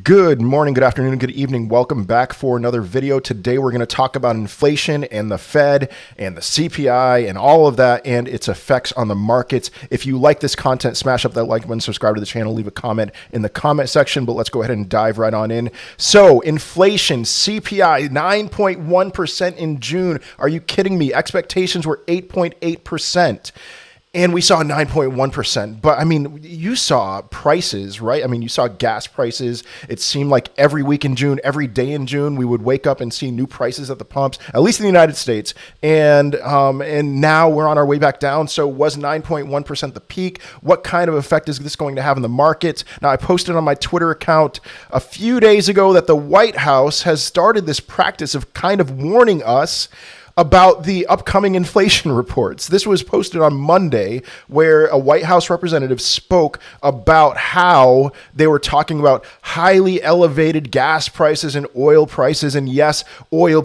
Good morning, good afternoon, good evening. Welcome back for another video. Today we're going to talk about inflation and the Fed and the CPI and all of that and its effects on the markets. If you like this content, smash up that like button, subscribe to the channel, leave a comment in the comment section, but let's go ahead and dive right on in. So inflation, CPI, 9.1% in June. Are you kidding me? Expectations were 8.8%. And we saw 9.1%. But I mean, you saw prices, right? I mean, you saw gas prices. It seemed like every week in June, every day in June, we would wake up and see new prices at the pumps, at least in the United States. And now we're on our way back down. So was 9.1% the peak? What kind of effect is this going to have in the markets? Now, I posted on my Twitter account a few days ago that the White House has started this practice of kind of warning us about the upcoming inflation reports. This was posted on Monday, where a White House representative spoke about how they were talking about highly elevated gas prices and oil prices. And yes, oil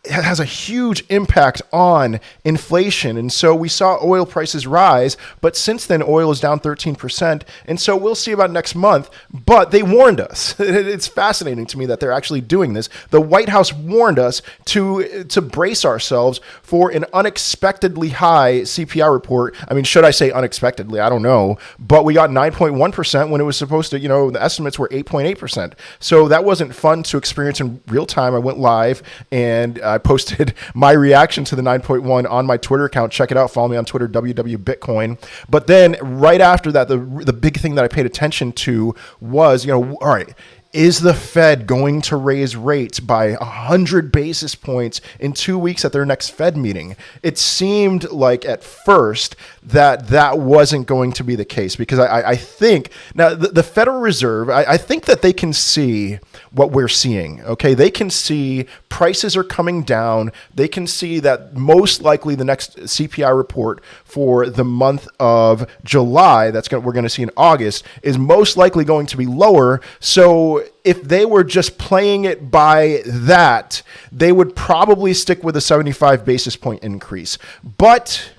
has a huge impact on inflation. And so we saw oil prices rise, but since then oil is down 13%. And so we'll see about next month, but they warned us. It's fascinating to me that they're actually doing this. The White House warned us to brace ourselves for an unexpectedly high CPI report. I mean, should I say unexpectedly? I don't know, but we got 9.1% when it was supposed to, the estimates were 8.8%. So that wasn't fun to experience in real time. I went live and I posted my reaction to the 9.1 on my Twitter account. Check it out. Follow me on Twitter, WWBitcoin. But then right after that, the big thing that I paid attention to was, all right, is the Fed going to raise rates by 100 basis points in 2 weeks at their next Fed meeting? It seemed like at first that wasn't going to be the case, because I think now the Federal Reserve, I think that they can see what we're seeing. Okay, they can see prices are coming down. They can see that most likely the next CPI report for the month of July, we're going to see in August, is most likely going to be lower. So if they were just playing it by that, they would probably stick with a 75 basis point increase. But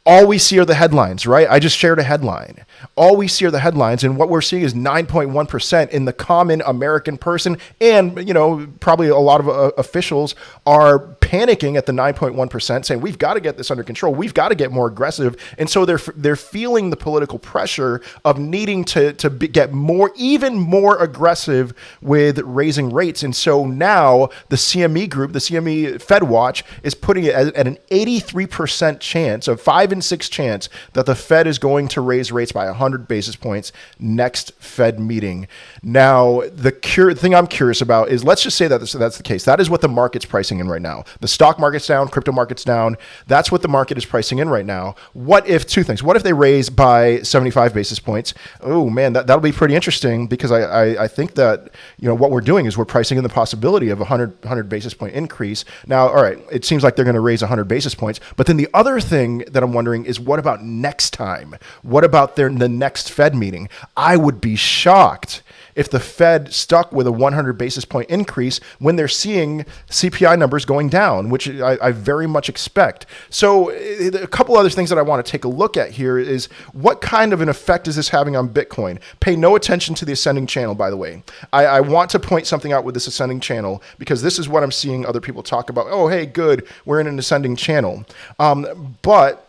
all we see are the headlines, right? I just shared a headline. All we see are the headlines, and what we're seeing is 9.1% in the common American person, and probably a lot of officials are panicking at the 9.1%, saying we've got to get this under control. We've got to get more aggressive, and so they're feeling the political pressure of needing to get even more aggressive with raising rates. And so now the CME group, the CME Fed Watch, is putting it at an 83% chance, a 5 in 6 chance that the Fed is going to raise rates by 100 basis points next Fed meeting. Now, the thing I'm curious about is, let's just say that that's the case. That is what the market's pricing in right now. The stock market's down, crypto market's down. That's what the market is pricing in right now. What if two things? What if they raise by 75 basis points? Oh man, that'll be pretty interesting, because I think that what we're doing is we're pricing in the possibility of a 100 basis point increase. Now, all right, it seems like they're going to raise 100 basis points, but then the other thing that I'm wondering is, what about next time? What about the next Fed meeting? I would be shocked if the Fed stuck with a 100 basis point increase when they're seeing CPI numbers going down, which I very much expect. So a couple other things that I want to take a look at here is, what kind of an effect is this having on Bitcoin? Pay no attention to the ascending channel, by the way. I want to point something out with this ascending channel, because this is what I'm seeing other people talk about. Oh, hey, good, we're in an ascending channel. But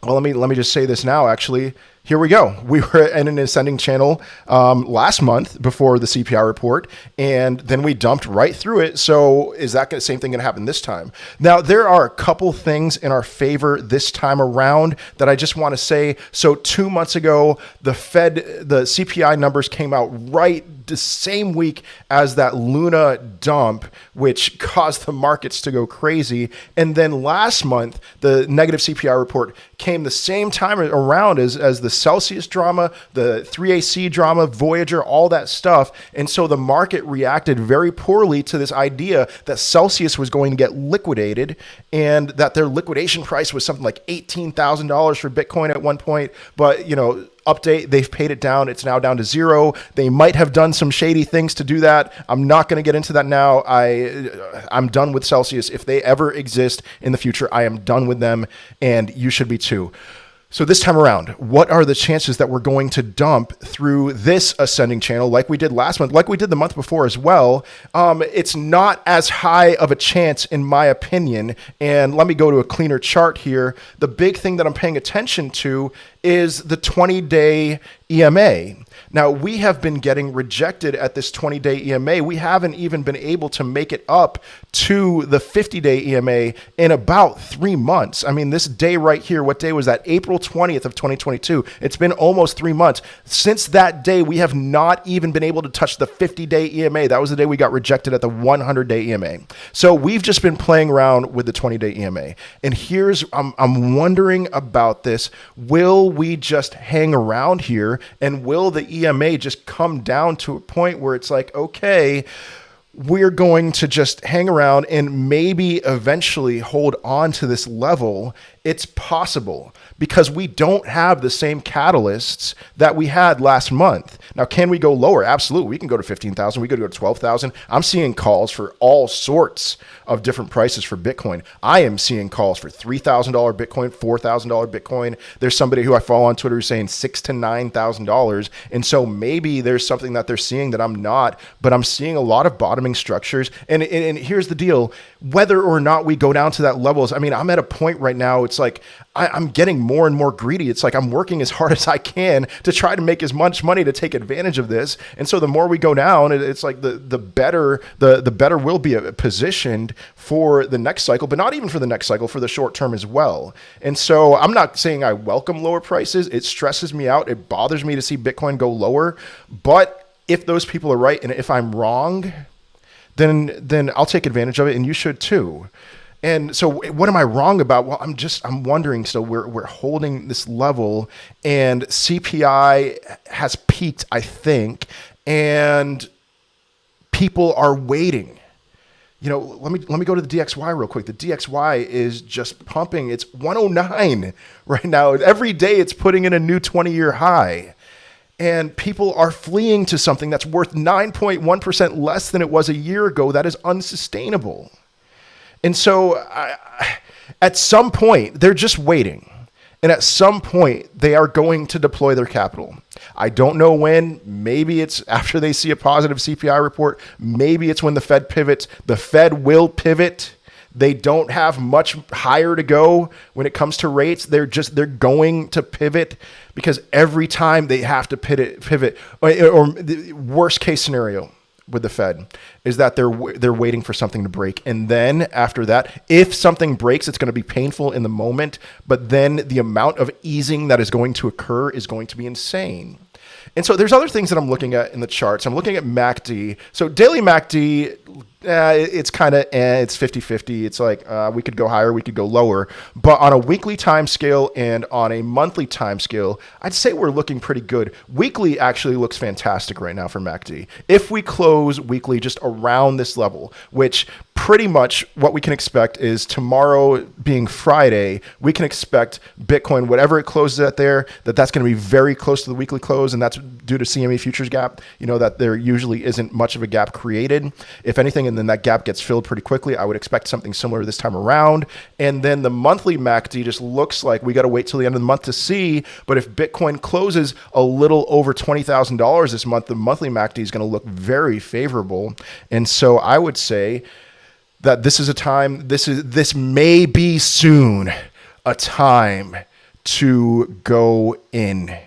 let me just say this now, actually. Here we go. We were in an ascending channel last month before the CPI report, and then we dumped right through it. So is that the same thing going to happen this time? Now, there are a couple things in our favor this time around that I just want to say. So 2 months ago, the CPI numbers came out right the same week as that Luna dump, which caused the markets to go crazy. And then last month, the negative CPI report came the same time around as the Celsius drama, the 3AC drama, Voyager, all that stuff. And so the market reacted very poorly to this idea that Celsius was going to get liquidated, and that their liquidation price was something like $18,000 for Bitcoin at one point. But, update, they've paid it down. It's now down to zero. They might have done some shady things to do that. I'm not going to get into that now. I'm done with Celsius. If they ever exist in the future, I am done with them, and you should be too. So this time around, what are the chances that we're going to dump through this ascending channel like we did last month, like we did the month before as well? It's not as high of a chance in my opinion. And let me go to a cleaner chart here. The big thing that I'm paying attention to is the 20-day EMA. Now, we have been getting rejected at this 20-day EMA. We haven't even been able to make it up to the 50-day EMA in about 3 months. I mean, this day right here, what day was that? April 20th of 2022. It's been almost 3 months. Since that day, we have not even been able to touch the 50-day EMA. That was the day we got rejected at the 100-day EMA. So we've just been playing around with the 20-day EMA. And I'm wondering about this. Will we just hang around here, and will the EMA just come down to a point where it's like, okay, we're going to just hang around and maybe eventually hold on to this level? It's possible, because we don't have the same catalysts that we had last month. Now, can we go lower? Absolutely. We can go to 15,000. We could go to 12,000. I'm seeing calls for all sorts of different prices for Bitcoin. I am seeing calls for $3,000 Bitcoin, $4,000 Bitcoin. There's somebody who I follow on Twitter who's saying $6,000 to $9,000. And so maybe there's something that they're seeing that I'm not, but I'm seeing a lot of bottoming structures. And here's the deal. Whether or not we go down to that levels, I mean, I'm at a point right now, it's like I'm getting more and more greedy. It's like I'm working as hard as I can to try to make as much money to take advantage of this. And so the more we go down, it's like the better we'll be positioned for the next cycle, but not even for the next cycle, for the short term as well. And so I'm not saying I welcome lower prices. It stresses me out. It bothers me to see Bitcoin go lower. But if those people are right and if I'm wrong, then I'll take advantage of it, and you should too. And so what am I wrong about? Well, I'm wondering. So we're holding this level, and CPI has peaked, I think, and people are waiting. You know, let me go to the DXY real quick. The DXY is just pumping. It's 109 right now. Every day it's putting in a new 20-year high. And people are fleeing to something that's worth 9.1% less than it was a year ago. That is unsustainable. And so at some point, they're just waiting. And at some point, they are going to deploy their capital. I don't know when. Maybe it's after they see a positive CPI report. Maybe it's when the Fed pivots. The Fed will pivot. They don't have much higher to go when it comes to rates. They're going to pivot, because every time they have to pivot, or the worst case scenario with the Fed is that they're waiting for something to break. And then after that, if something breaks, it's going to be painful in the moment, but then the amount of easing that is going to occur is going to be insane. And so there's other things that I'm looking at in the charts. I'm looking at MACD. So daily MACD, it's kind of, it's 50-50. It's like we could go higher, we could go lower. But on a weekly time scale and on a monthly time scale, I'd say we're looking pretty good. Weekly actually looks fantastic right now for MACD. If we close weekly just around this level, which pretty much what we can expect is tomorrow being Friday, we can expect Bitcoin, whatever it closes at there, that's going to be very close to the weekly close. And that's due to CME futures gap, that there usually isn't much of a gap created. If anything, and then that gap gets filled pretty quickly, I would expect something similar this time around. And then the monthly MACD just looks like we got to wait till the end of the month to see. But if Bitcoin closes a little over $20,000 this month, the monthly MACD is going to look very favorable. And so I would say that this is a time, this may be soon a time to go in.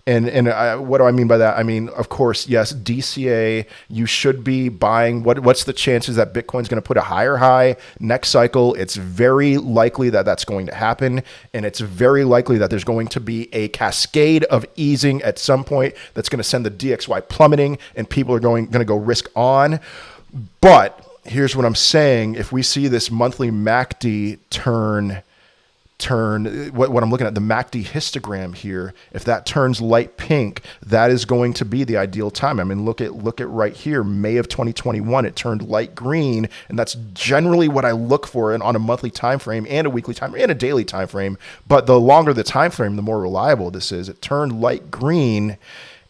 And what do I mean by that? I mean, of course, yes, DCA, you should be buying. What's the chances that Bitcoin's going to put a higher high next cycle? It's very likely that that's going to happen. And it's very likely that there's going to be a cascade of easing at some point that's going to send the DXY plummeting, and people are going to go risk on. But here's what I'm saying. If we see this monthly MACD turn, what I'm looking at, the MACD histogram here, if that turns light pink, that is going to be the ideal time. I mean, look at right here, May of 2021, it turned light green, and that's generally what I look for on a monthly time frame and a weekly time and a daily time frame. But the longer the time frame, the more reliable this is. It turned light green,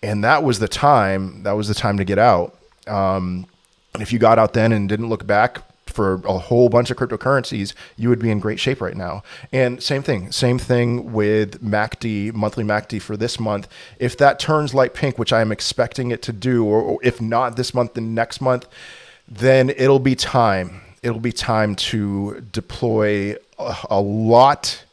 and that was the time to get out. And if you got out then and didn't look back, for a whole bunch of cryptocurrencies, you would be in great shape right now. And same thing with MACD, monthly MACD for this month. If that turns light pink, which I am expecting it to do, or if not this month, then next month, then it'll be time. It'll be time to deploy a lot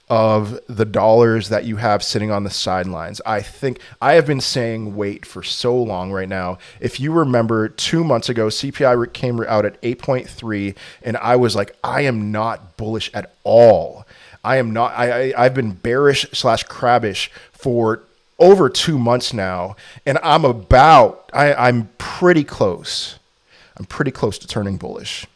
of the dollars that you have sitting on the sidelines. I think I have been saying wait for so long right now. If you remember 2 months ago, CPI came out at 8.3, and I was like, I am not bullish at all. I am not. I've been bearish / crabbish for over 2 months now, and I'm pretty close. I'm pretty close to turning bullish.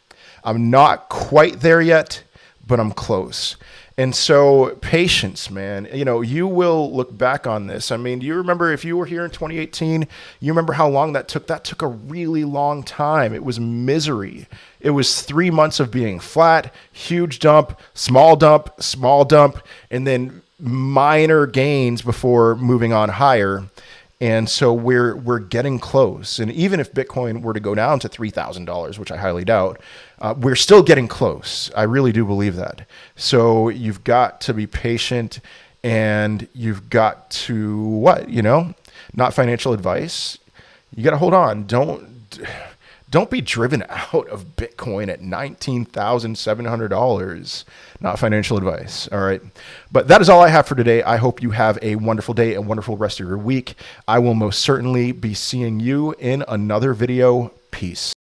I'm not quite there yet, but I'm close. And so patience, man. You know, you will look back on this. I mean, you remember if you were here in 2018, you remember how long that took? That took a really long time. It was misery. It was 3 months of being flat, huge dump, small dump, and then minor gains before moving on higher. And so we're getting close. And even if Bitcoin were to go down to $3,000, which I highly doubt, we're still getting close. I really do believe that. So you've got to be patient, and you've got to not financial advice. You got to hold on. Don't be driven out of Bitcoin at $19,700. Not financial advice. All right. But that is all I have for today. I hope you have a wonderful day, a wonderful rest of your week. I will most certainly be seeing you in another video. Peace.